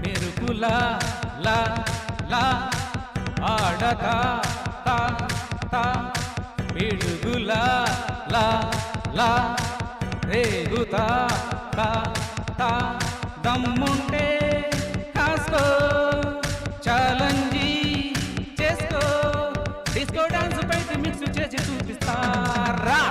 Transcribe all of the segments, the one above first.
మెరుపులా లా లా ఆడతా తా తా పిడుగులా లా లా రేగుతా తా తా దమ్ముంటే కాసుకో ఛాలెంజీ చేసుకో డిస్కో డాన్స్ పైకి మిక్స్ చేసి చూపిస్తారా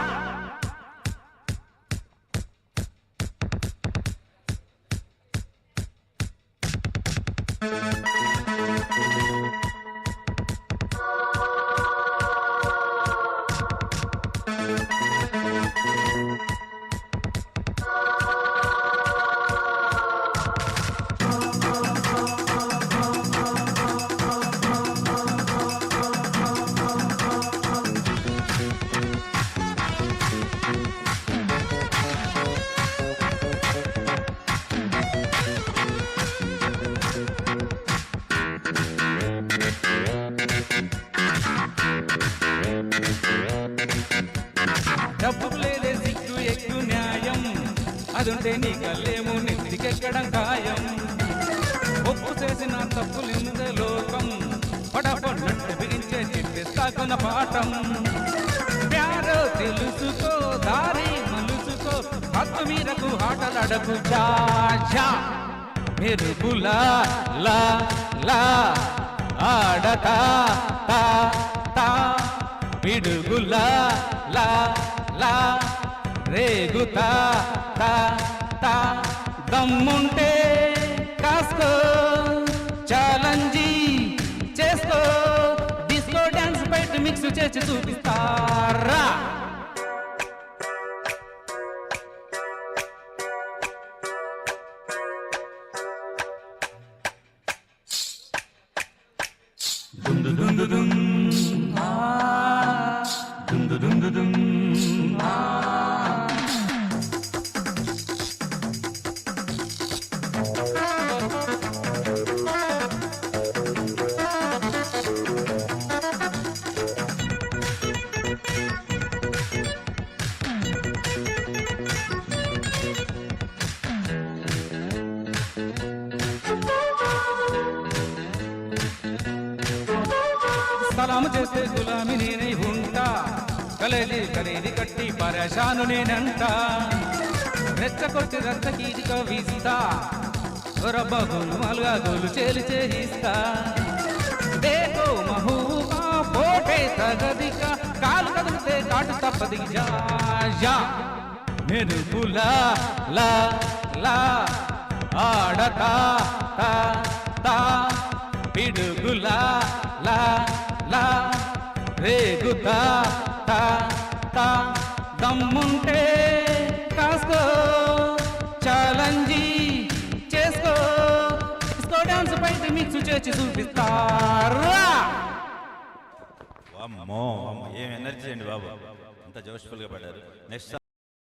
డబ్బుకు లేదే సిగ్గు ఎక్కువ న్యాయం అదుంటే నీ కళ్ళేమో నెత్తికెక్కడం ఖాయం ఒప్పు చేసిన తప్పులింద లోకం పడపడినట్టు బిగించే చెప్పేస్తాకున్న పాఠం ప్యారో తెలుసుకో దారి మలుసుకో హత్తు మీరకు ఆటలాడకు జా మెరుపులా లా లా ఆడతా తా తా పిడుగులా లా లా రేగుతా తా తా దమ్ముంటే కాసుకో ఛాలెంజీ చేసుకో డిస్కో డాన్స్ బయట మిక్స్ చేసి చూపిస్తారా దుందు దుందు దుం ఆ దుందు దుందు దుం ఆ సలాము చేస్తే గులామి నేనై ఉంటా కలేది కలేది కట్టి పరేషాను నేనంట రెచ్చకొట్టి రక్తకీటిగా వీస్తా రబ్బా గోలు మాలుగా గోలు చేలి చేయిస్తా దేకో మహూబా పోటే తగదిగా కాలు కదిలితే కాటు తప్పది జా మెరుపులా లా లా ఆడతా తా తా పిడుగులా లా లా రేగుతా తా తా దమ్ముంటే కాసుకో ఛాలెంజీ చేసుకో డిస్కో డాన్స్ బయట మిక్స్ చేసి చూపిస్తారా అమ్మో ఏం ఎనర్జీ అండి బాబు అంత జోష్ఫుల్గా పడ్డారు నెక్స్ట్